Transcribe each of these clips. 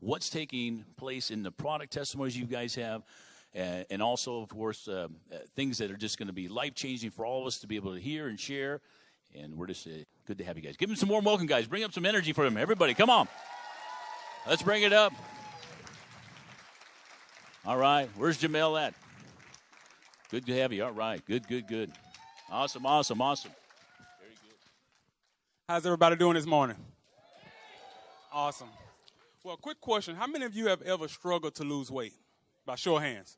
what's taking place in the product testimonies you guys have, and also, of course, things that are just going to be life-changing for all of us to be able to hear and share. And we're just good to have you guys. Give them some warm welcome, guys. Bring up some energy for them. Everybody, come on. Let's bring it up. All right. Where's Jamell at? Good to have you. All right. Good. Awesome. Very good. How's everybody doing this morning? Awesome. Well, quick question. How many of you have ever struggled to lose weight? By show of hands.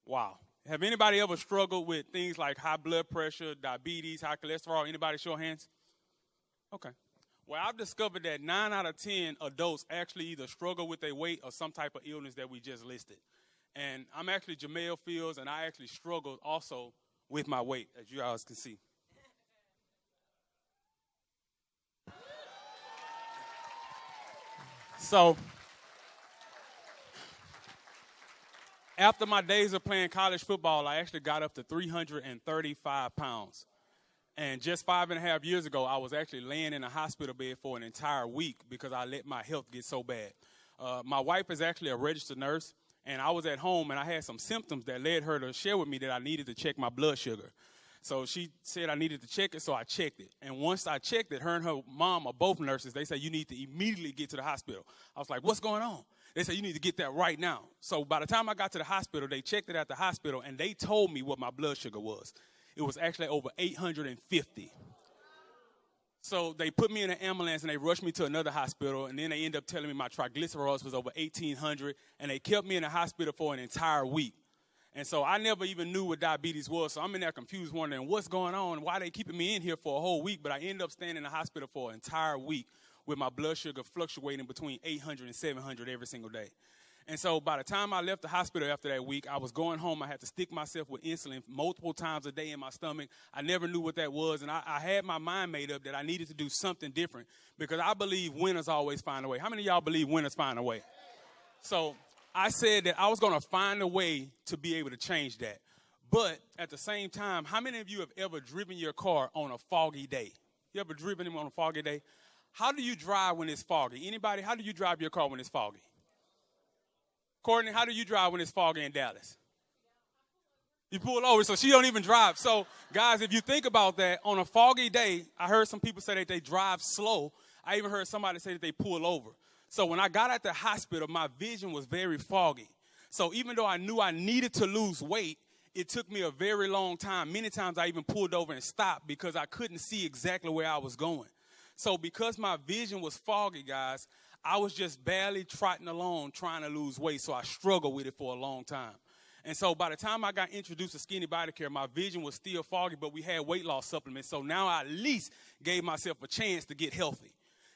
Wow. Have anybody ever struggled with things like high blood pressure, diabetes, high cholesterol? Anybody show of hands? Okay. Well, I've discovered that 9 out of 10 adults actually either struggle with their weight or some type of illness that we just listed. And I'm actually Jamell Fields, and I actually struggled also with my weight, as you guys can see. So, after my days of playing college football, I actually got up to 335 pounds. And just 5.5 years ago, I was actually laying in a hospital bed for an entire week because I let my health get so bad. My wife is actually a registered nurse, and I was at home, and I had some symptoms that led her to share with me that I needed to check my blood sugar. So she said I needed to check it, so I checked it. And once I checked it, her and her mom are both nurses. They said, you need to immediately get to the hospital. I was like, what's going on? They said, you need to get that right now. So by the time I got to the hospital, they checked it at the hospital, and they told me what my blood sugar was. It was actually over 850. So they put me in an ambulance, and they rushed me to another hospital, and then they ended up telling me my triglycerides was over 1,800, and they kept me in the hospital for an entire week. And so I never even knew what diabetes was, so I'm in there confused wondering what's going on, why they keeping me in here for a whole week, but I ended up staying in the hospital for an entire week with my blood sugar fluctuating between 800 and 700 every single day. And so by the time I left the hospital after that week, I was going home. I had to stick myself with insulin multiple times a day in my stomach. I never knew what that was, and I had my mind made up that I needed to do something different because I believe winners always find a way. How many of y'all believe winners find a way? So I said that I was going to find a way to be able to change that. But at the same time, how many of you have ever driven your car on a foggy day? You ever driven them on a foggy day? How do you drive when it's foggy? Anybody, how do you drive your car when it's foggy? Courtney, how do you drive when it's foggy in Dallas? You pull over, so she don't even drive. So, guys, if you think about that, on a foggy day, I heard some people say that they drive slow. I even heard somebody say that they pull over. So when I got at the hospital, my vision was very foggy. So even though I knew I needed to lose weight, it took me a very long time. Many times I even pulled over and stopped because I couldn't see exactly where I was going. So because my vision was foggy, guys, I was just barely trotting along trying to lose weight, so I struggled with it for a long time. And so by the time I got introduced to Skinny Body Care, my vision was still foggy, but we had weight loss supplements. So now I at least gave myself a chance to get healthy.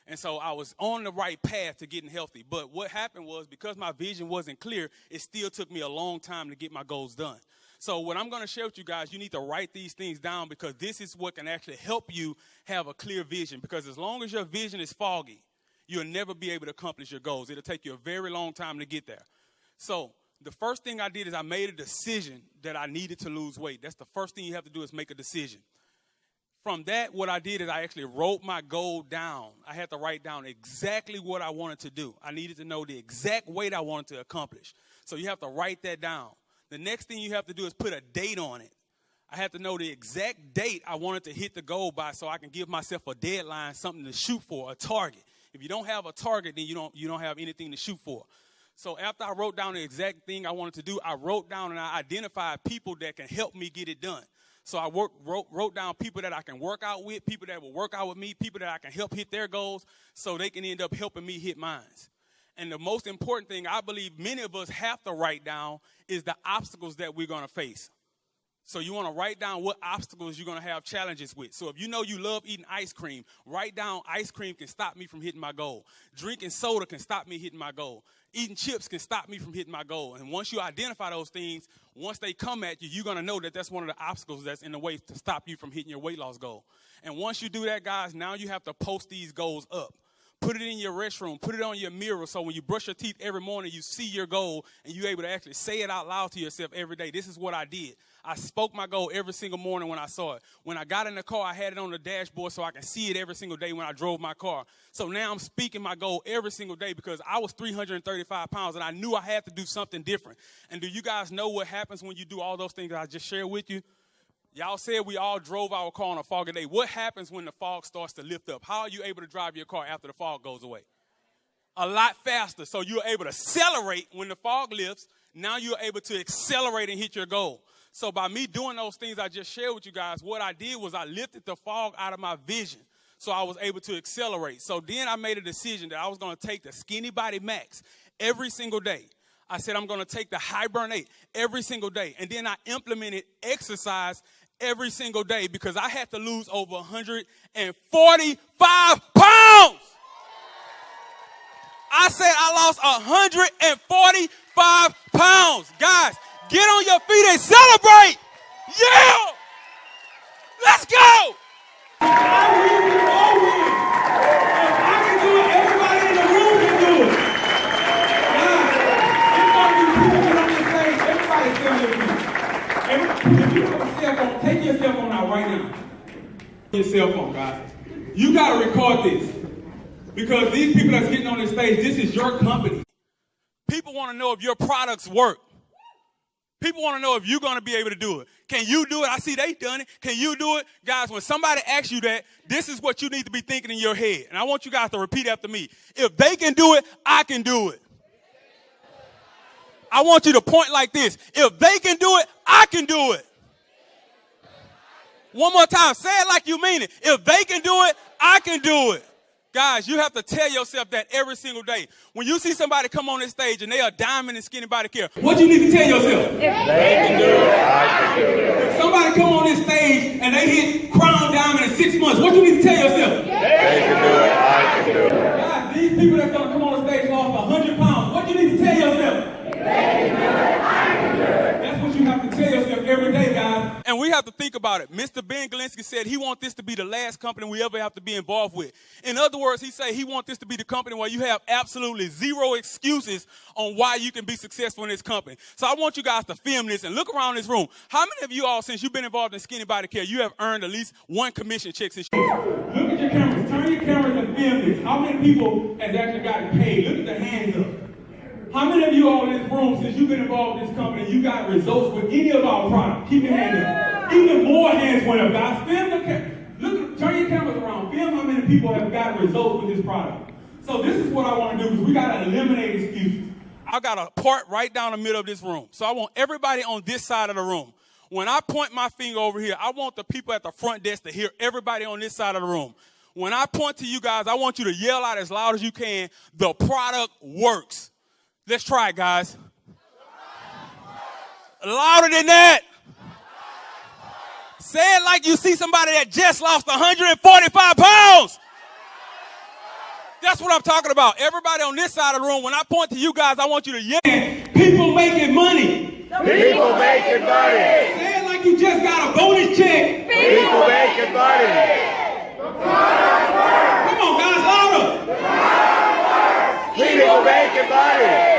And so I was on the right path to getting healthy. But what happened was because my vision wasn't clear, it still took me a long time to get my goals done. So what I'm going to share with you guys, you need to write these things down because this is what can actually help you have a clear vision. Because as long as your vision is foggy, you'll never be able to accomplish your goals. It'll take you a very long time to get there. So the first thing I did is I made a decision that I needed to lose weight. That's the first thing you have to do is make a decision. From that, what I did is I actually wrote my goal down. I had to write down exactly what I wanted to do. I needed to know the exact weight I wanted to accomplish. So you have to write that down. The next thing you have to do is put a date on it. I had to know the exact date I wanted to hit the goal by so I can give myself a deadline, something to shoot for, a target. If you don't have a target, then you don't have anything to shoot for. So after I wrote down the exact thing I wanted to do, I wrote down and I identified people that can help me get it done. So I wrote down people that I can work out with, people that will work out with me, people that I can help hit their goals so they can end up helping me hit mine. And the most important thing I believe many of us have to write down is the obstacles that we're going to face. So you want to write down what obstacles you're going to have challenges with. So if you know you love eating ice cream, write down ice cream can stop me from hitting my goal. Drinking soda can stop me hitting my goal. Eating chips can stop me from hitting my goal. And once you identify those things, once they come at you, you're going to know that that's one of the obstacles that's in the way to stop you from hitting your weight loss goal. And once you do that, guys, now you have to post these goals up. Put it in your restroom. Put it on your mirror so when you brush your teeth every morning, you see your goal and you're able to actually say it out loud to yourself every day. This is what I did. I spoke my goal every single morning when I saw it. When I got in the car, I had it on the dashboard so I can see it every single day when I drove my car. So now I'm speaking my goal every single day because I was 335 pounds and I knew I had to do something different. And do you guys know what happens when you do all those things that I just shared with you? Y'all said we all drove our car on a foggy day. What happens when the fog starts to lift up? How are you able to drive your car after the fog goes away? A lot faster. So you're able to accelerate when the fog lifts. Now you're able to accelerate and hit your goal. So by me doing those things I just shared with you guys, what I did was I lifted the fog out of my vision. So I was able to accelerate. So then I made a decision that I was going to take the Skinny Body Max every single day. I said I'm going to take the Hibernate every single day. And then I implemented exercise every single day because I had to lose over 145 pounds. I said I lost 145 pounds. Guys, get on your feet and celebrate. Yeah! Let's go! Take your cell phone out right now. Your cell phone, guys. You got to record this. Because these people that's getting on this stage, this is your company. People want to know if your products work. People want to know if you're going to be able to do it. Can you do it? I see they done it. Can you do it? Guys, when somebody asks you that, this is what you need to be thinking in your head. And I want you guys to repeat after me. If they can do it, I can do it. I want you to point like this. If they can do it, I can do it. One more time. Say it like you mean it. If they can do it, I can do it. Guys, you have to tell yourself that every single day. When you see somebody come on this stage and they are diamond in Skinny Body Care, what do you need to tell yourself? If they can do it, I can do it. If somebody come on this stage and they hit Crown Diamond in 6 months, what do you need to tell yourself? They can do it, I can do it. Guys, these people that's going to come on the stage lost 100 pounds. What do you need to tell yourself? If they can do it, I can do it. That's what you have to tell yourself every day, guys. and we have to think about it. Mr. Ben Galinsky said he wants this to be the last company we ever have to be involved with. In other words, he said he wants this to be the company where you have absolutely zero excuses on why you can be successful in this company. So I want you guys to film this and look around this room. How many of you all, since you've been involved in Skinny Body Care, you have earned at least one commission check since you... Look at your cameras. Turn your cameras and film this. How many people has actually gotten paid? Look at the hands up. How many of you all in this room, since you've been involved in this company, you got results with any of our products? Keep your hand up. Even more hands went up, guys. Film the turn your cameras around. Film how many people have got results with this product. So this is what I want to do, because we got to eliminate excuses. I got a part right down the middle of this room. So I want everybody on this side of the room. When I point my finger over here, I want the people at the front desk to hear everybody on this side of the room. When I point to you guys, I want you to yell out as loud as you can, the product works. Let's try it, guys. Louder than that. Say it like you see somebody that just lost 145 pounds. That's what I'm talking about. Everybody on this side of the room, when I point to you guys, I want you to yell. People making money. People making money. Say it like you just got a bonus check. People making money. Come on, guys, louder. People making money.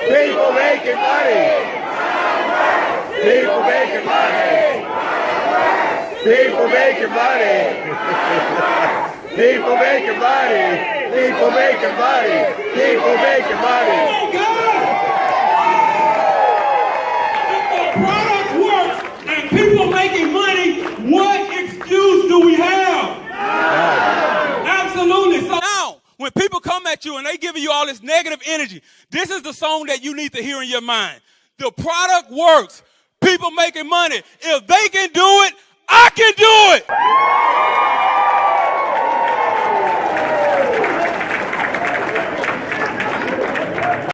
People making money. People making money. People making money. People making money. People making money. People making money. Oh, God. If the product works and people making money, what excuse do we have? Absolutely. So Now, when people come at you and they giving you all this negative energy, this is the song that you need to hear in your mind. The product works. People making money. If they can do it, I can do it.